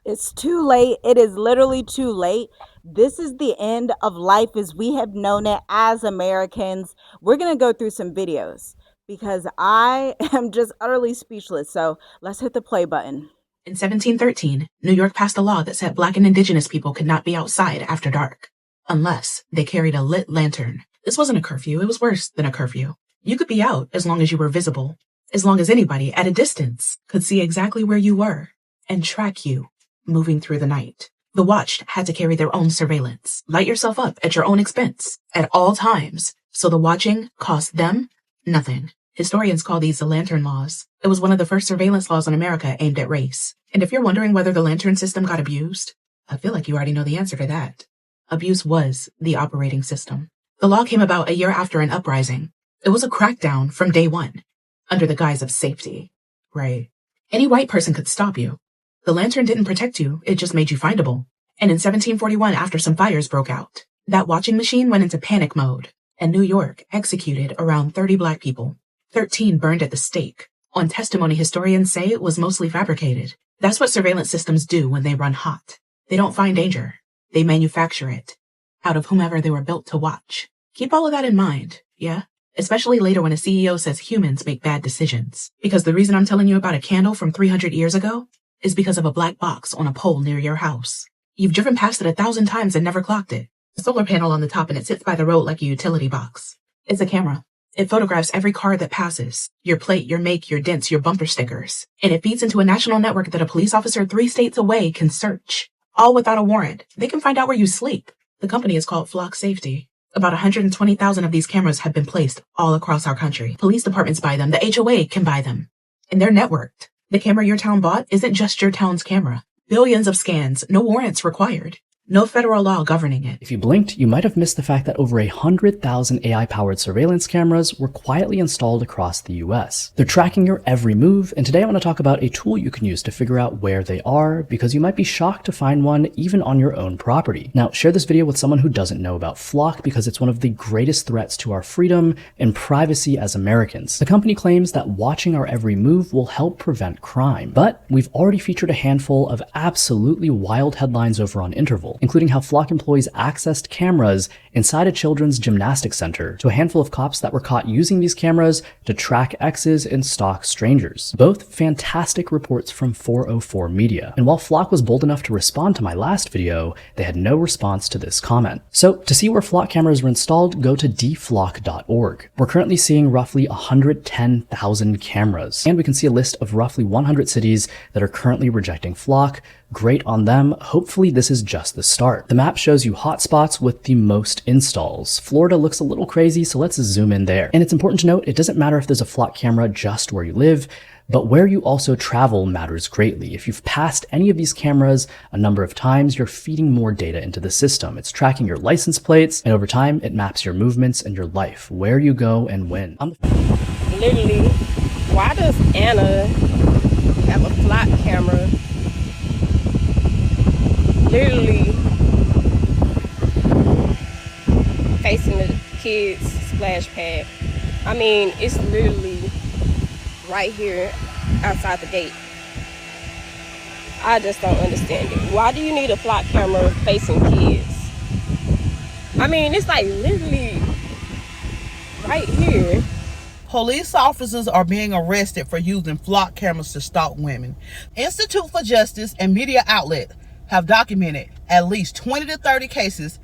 It's too late. It is literally too late. This is the end of life as we have known it as Americans. We're going to go through some videos because I am just utterly speechless. So let's hit the play button. In 1713, New York passed a law that said Black and Indigenous people could not be outside after dark, unless they carried a lit lantern. This wasn't a curfew, it was worse than a curfew. You could be out as long as you were visible, as long as anybody at a distance could see exactly where you were and track you moving through the night. The watched had to carry their own surveillance. Light yourself up at your own expense at all times, so the watching cost them nothing. Historians call these the lantern laws. It was one of the first surveillance laws in America aimed at race. And if you're wondering whether the lantern system got abused, I feel like you already know the answer to that. Abuse was the operating system. The law came about a year after an uprising. It was a crackdown from day one, under the guise of safety. Right. Any white person could stop you. The lantern didn't protect you, it just made you findable. And in 1741, after some fires broke out, that watching machine went into panic mode, and New York executed around 30 Black people. 13 burned at the stake. On testimony, historians say it was mostly fabricated. That's what surveillance systems do when they run hot. They don't find danger. They manufacture it out of whomever they were built to watch. Keep all of that in mind, yeah? Especially later when a CEO says humans make bad decisions. Because the reason I'm telling you about a candle from 300 years ago is because of a black box on a pole near your house. You've driven past it 1,000 times and never clocked it. A solar panel on the top and it sits by the road like a utility box. It's a camera. It photographs every car that passes, your plate, your make, your dents, your bumper stickers. And it feeds into a national network that a police officer 3 states away can search. All without a warrant. They can find out where you sleep. The company is called Flock Safety. About 120,000 of these cameras have been placed all across our country. Police departments buy them. The HOA can buy them. And they're networked. The camera your town bought isn't just your town's camera. Billions of scans, no warrants required. No federal law governing it. If you blinked, you might have missed the fact that over 100,000 AI-powered surveillance cameras were quietly installed across the US. They're tracking your every move, and today I want to talk about a tool you can use to figure out where they are, because you might be shocked to find one even on your own property. Now, share this video with someone who doesn't know about Flock, because it's one of the greatest threats to our freedom and privacy as Americans. The company claims that watching our every move will help prevent crime, but we've already featured a handful of absolutely wild headlines over on Interval, including how Flock employees accessed cameras inside a children's gymnastics center, to a handful of cops that were caught using these cameras to track exes and stalk strangers. Both fantastic reports from 404 Media. And while Flock was bold enough to respond to my last video, they had no response to this comment. So to see where Flock cameras were installed, go to dflock.org. We're currently seeing roughly 110,000 cameras, and we can see a list of roughly 100 cities that are currently rejecting Flock. Great on them. Hopefully this is just the start. The map shows you hotspots with the most installs. Florida looks a little crazy, so let's zoom in there. And it's important to note, it doesn't matter if there's a Flock camera just where you live, but where you also travel matters greatly. If you've passed any of these cameras a number of times, you're feeding more data into the system. It's tracking your license plates, and over time, it maps your movements and your life, where you go and when. Literally, why does Anna have a Flock camera literally facing the kids' splash pad? I mean, it's literally right here outside the gate. I just don't understand it. Why do you need a Flock camera facing kids? I mean, it's like literally right here. Police officers are being arrested for using Flock cameras to stalk women. Institute for Justice and media outlets have documented at least 20 to 30 cases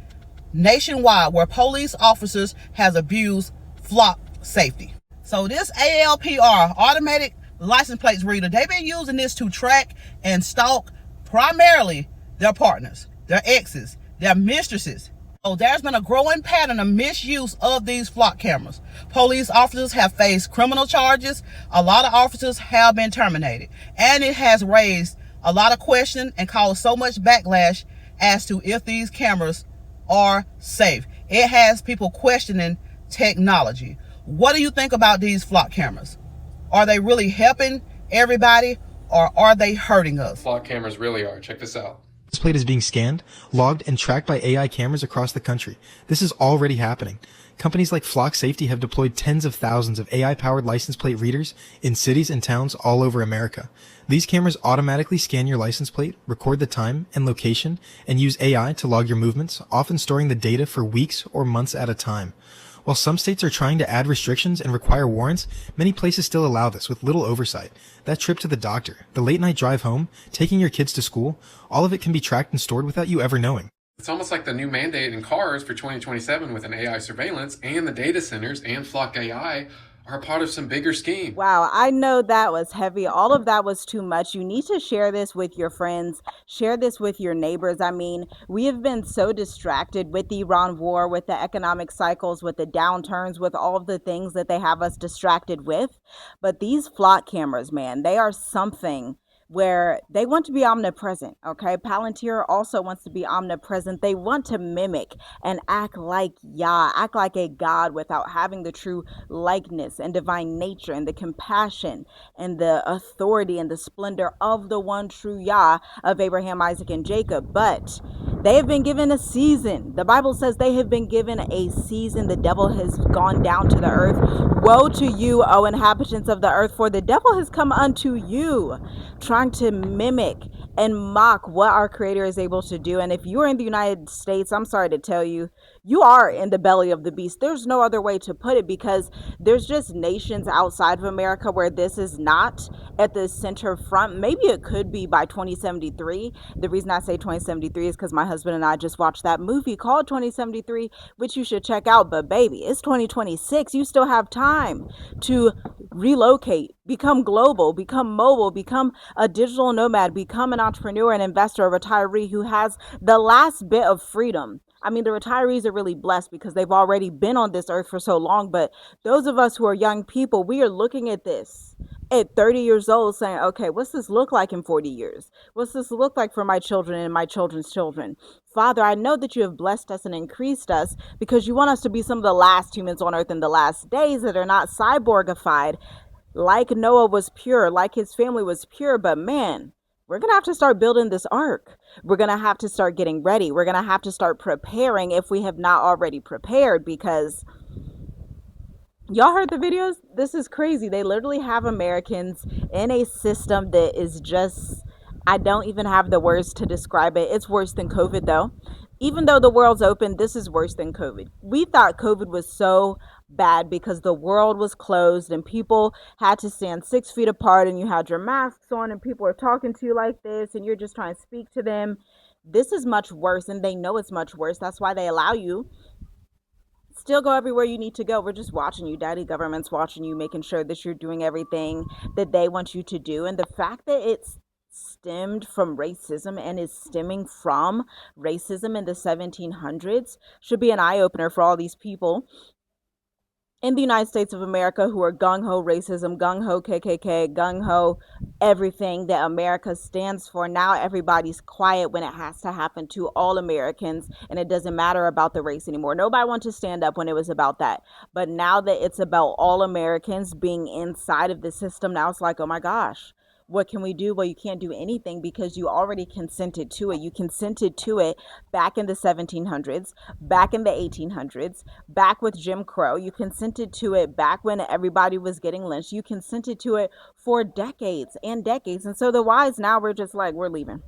nationwide where police officers has abused Flock safety. So this ALPR, automatic license plates reader, they've been using this to track and stalk primarily their partners, their exes, their mistresses. So there's been a growing pattern of misuse of these Flock cameras. Police officers have faced criminal charges. A lot of officers have been terminated. And it has raised a lot of questions and caused so much backlash as to if these cameras are safe. It has people questioning technology. What do you think about these Flock cameras? Are they really helping everybody, or are they hurting us? Flock cameras really are. Check this out. This plate is being scanned, logged, and tracked by AI cameras across the country. This is already happening. Companies like Flock Safety have deployed tens of thousands of AI-powered license plate readers in cities and towns all over America. These cameras automatically scan your license plate, record the time and location, and use AI to log your movements, often storing the data for weeks or months at a time. While some states are trying to add restrictions and require warrants, many places still allow this with little oversight. That trip to the doctor, the late-night drive home, taking your kids to school, all of it can be tracked and stored without you ever knowing. It's almost like the new mandate in cars for 2027 with an AI surveillance, and the data centers and Flock AI are a part of some bigger scheme. Wow, I know that was heavy. All of that was too much. You need to share this with your friends, share this with your neighbors. I mean, we have been so distracted with the Iran war, with the economic cycles, with the downturns, with all of the things that they have us distracted with. But these flock cameras, man, they are something where they want to be omnipresent. Okay, Palantir also wants to be omnipresent. They want to mimic and act like Yah, act like a god without having the true likeness and divine nature and the compassion and the authority and the splendor of the one true Yah of Abraham, Isaac, and Jacob. But they have been given a season. The Bible says they have been given a season. The devil has gone down to the earth. Woe to you, O inhabitants of the earth, for the devil has come unto you, trying to mimic and mock what our Creator is able to do. And if you're in the United States, I'm sorry to tell you, you are in the belly of the beast. There's no other way to put it, because there's just nations outside of America where this is not at the center front. Maybe it could be by 2073. The reason I say 2073 is because my husband and I just watched that movie called 2073, which you should check out. But baby, it's 2026. You still have time to relocate, become global, become mobile, become a digital nomad, become an entrepreneur, an investor, a retiree who has the last bit of freedom. I mean, the retirees are really blessed because they've already been on this earth for so long. But those of us who are young people, we are looking at this at 30 years old saying, okay, what's this look like in 40 years? What's this look like for my children and my children's children? Father, I know that you have blessed us and increased us because you want us to be some of the last humans on earth in the last days that are not cyborgified, like Noah was pure, like his family was pure. But man, we're going to have to start building this ark. We're going to have to start getting ready. We're going to have to start preparing if we have not already prepared, because y'all heard the videos? This is crazy. They literally have Americans in a system that is just, I don't even have the words to describe it. It's worse than COVID, though. Even though the world's open, this is worse than COVID. We thought COVID was so bad because the world was closed and people had to stand 6 feet apart and you had your masks on and people are talking to you like this and you're just trying to speak to them. This is much worse, and they know it's much worse. That's why they allow you still go everywhere you need to go. We're just watching you. Daddy government's watching you, making sure that you're doing everything that they want you to do. And the fact that it's stemmed from racism and is stemming from racism in the 1700s should be an eye-opener for all these people in the United States of America who are gung-ho racism, gung-ho KKK, gung-ho everything that America stands for. Now everybody's quiet when it has to happen to all Americans, and it doesn't matter about the race anymore. Nobody wanted to stand up when it was about that. But now that it's about all Americans being inside of the system, now it's like, oh my gosh, what can we do? Well, you can't do anything because you already consented to it. You consented to it back in the 1700s, back in the 1800s, back with Jim Crow. You consented to it back when everybody was getting lynched. You consented to it for decades and decades. And so the whys now, we're just like, we're leaving.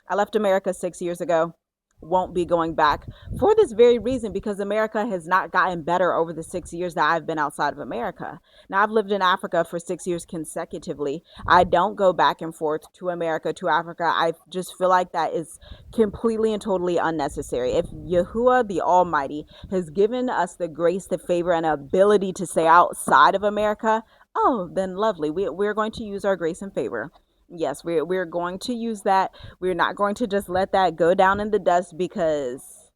I left America 6 years ago. Won't be going back for this very reason, because America has not gotten better over the 6 years that I've been outside of America. Now, I've lived in Africa for 6 years consecutively. I don't go back and forth to America, to Africa. I just feel like that is completely and totally unnecessary. If Yahuwah, the Almighty, has given us the grace, the favor, and ability to stay outside of America, oh, then lovely. We're going to use our grace and favor. Yes, we're going to use that. We're not going to just let that go down in the dust because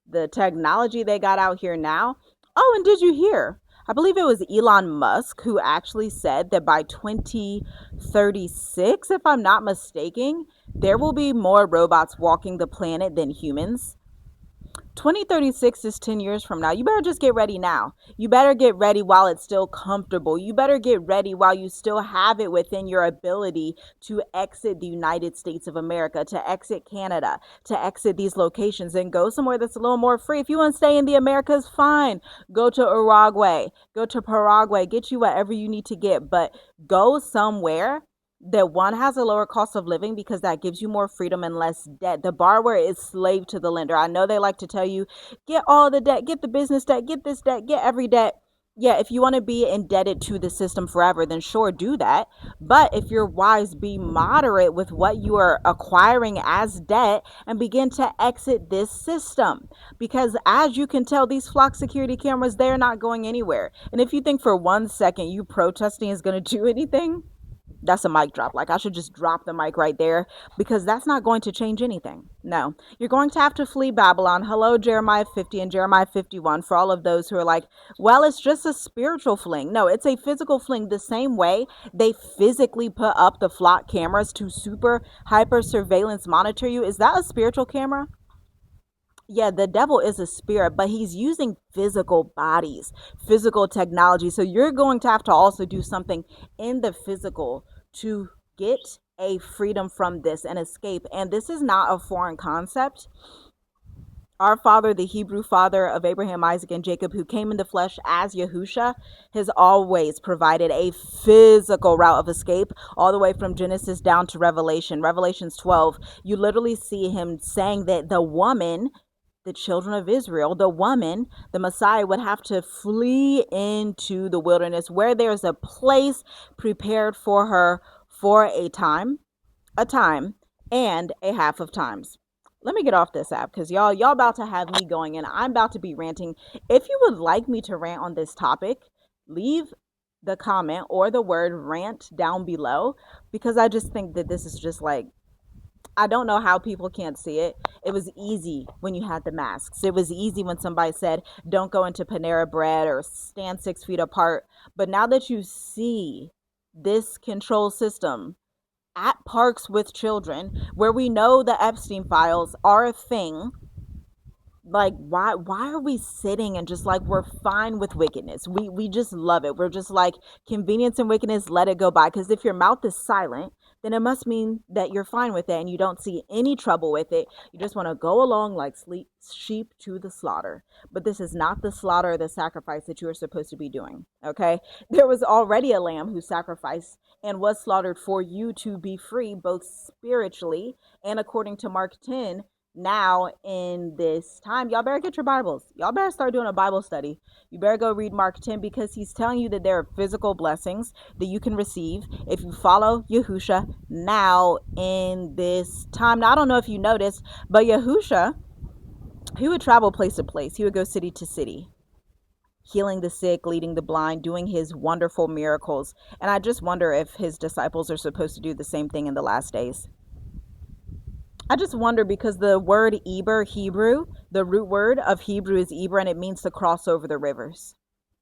the technology they got out here now. Oh, and did you hear? I believe it was Elon Musk who actually said that by 2036, if I'm not mistaken, there will be more robots walking the planet than humans. 2036 is 10 years from now. You better just get ready now. You better get ready while it's still comfortable. You better get ready while you still have it within your ability to exit the United States of America, to exit Canada, to exit these locations and go somewhere that's a little more free. If you want to stay in the Americas, fine. Go to Uruguay, go to Paraguay, get you whatever you need to get, but go somewhere that one has a lower cost of living because that gives you more freedom and less debt. The borrower is slave to the lender. I know they like to tell you, get all the debt, get the business debt, get this debt, get every debt. Yeah, if you want to be indebted to the system forever, then sure, do that. But if you're wise, be moderate with what you are acquiring as debt and begin to exit this system. Because as you can tell, these flock security cameras, they're not going anywhere. And if you think for 1 second you protesting is going to do anything, that's a mic drop. Like, I should just drop the mic right there, because that's not going to change anything. No, you're going to have to flee Babylon. Hello, Jeremiah 50 and Jeremiah 51, for all of those who are like, well, it's just a spiritual fling. No, it's a physical fling. The same way they physically put up the flock cameras to super hyper surveillance monitor you. Is that a spiritual camera? Yeah, the devil is a spirit, but he's using physical bodies, physical technology. So you're going to have to also do something in the physical to get a freedom from this and escape. And this is not a foreign concept. Our father, the Hebrew father of Abraham, Isaac, and Jacob, who came in the flesh as Yahusha, has always provided a physical route of escape, all the way from Genesis down to Revelation. Revelations 12, you literally see him saying that the woman, the children of Israel, the woman, the Messiah, would have to flee into the wilderness where there's a place prepared for her for a time, and a half of times. Let me get off this app, because y'all about to have me going, and I'm about to be ranting. If you would like me to rant on this topic, leave the comment or the word rant down below, because I just think that this is just like, I don't know how people can't see it. It was easy when you had the masks. It was easy when somebody said, don't go into Panera Bread or stand 6 feet apart. But now that you see this control system at parks with children, where we know the Epstein files are a thing, like, why are we sitting and just like, we're fine with wickedness? We just love it. We're just like, convenience and wickedness, let it go by. Because if your mouth is silent, then it must mean that you're fine with it and you don't see any trouble with it. You just want to go along like sheep to the slaughter. But this is not the slaughter or the sacrifice that you are supposed to be doing. Okay, there was already a lamb who sacrificed and was slaughtered for you to be free, both spiritually and, according to Mark 10, now in this time. Y'all better get your Bibles. Y'all better start doing a Bible study. You better go read Mark 10, because he's telling you that there are physical blessings that you can receive if you follow Yahusha now in this time. Now, I don't know if you noticed, but Yahusha, he would travel place to place. He would go city to city, healing the sick, leading the blind, doing his wonderful miracles. And I just wonder if his disciples are supposed to do the same thing in the last days. I just wonder, because the word Eber, Hebrew, the root word of Hebrew is Eber, and it means to cross over the rivers.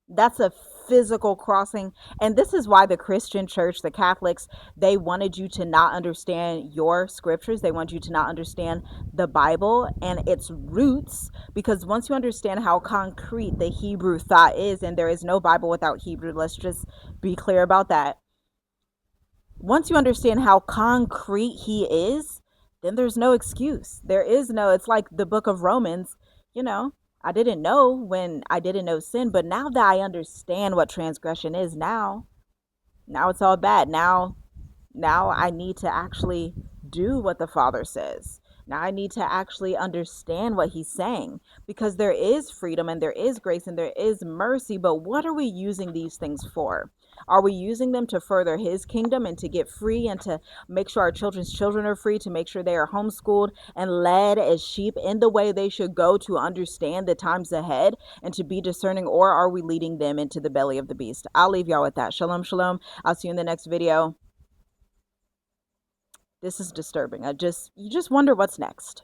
That's a physical crossing. And this is why the Christian church, the Catholics, they wanted you to not understand your scriptures. They want you to not understand the Bible and its roots, because once you understand how concrete the Hebrew thought is, and there is no Bible without Hebrew, let's just be clear about that. Once you understand how concrete he is, then there's no excuse. There is no, it's like the book of Romans, I didn't know when I didn't know sin, but now that I understand what transgression is, now it's all bad. Now I need to actually do what the Father says. Now I need to actually understand what he's saying, because there is freedom and there is grace and there is mercy. But what are we using these things for? Are we using them to further his kingdom and to get free and to make sure our children's children are free, to make sure they are homeschooled and led as sheep in the way they should go, to understand the times ahead and to be discerning? Or are we leading them into the belly of the beast? I'll leave y'all with that. Shalom, shalom. I'll see you in the next video. This is disturbing. You just wonder what's next.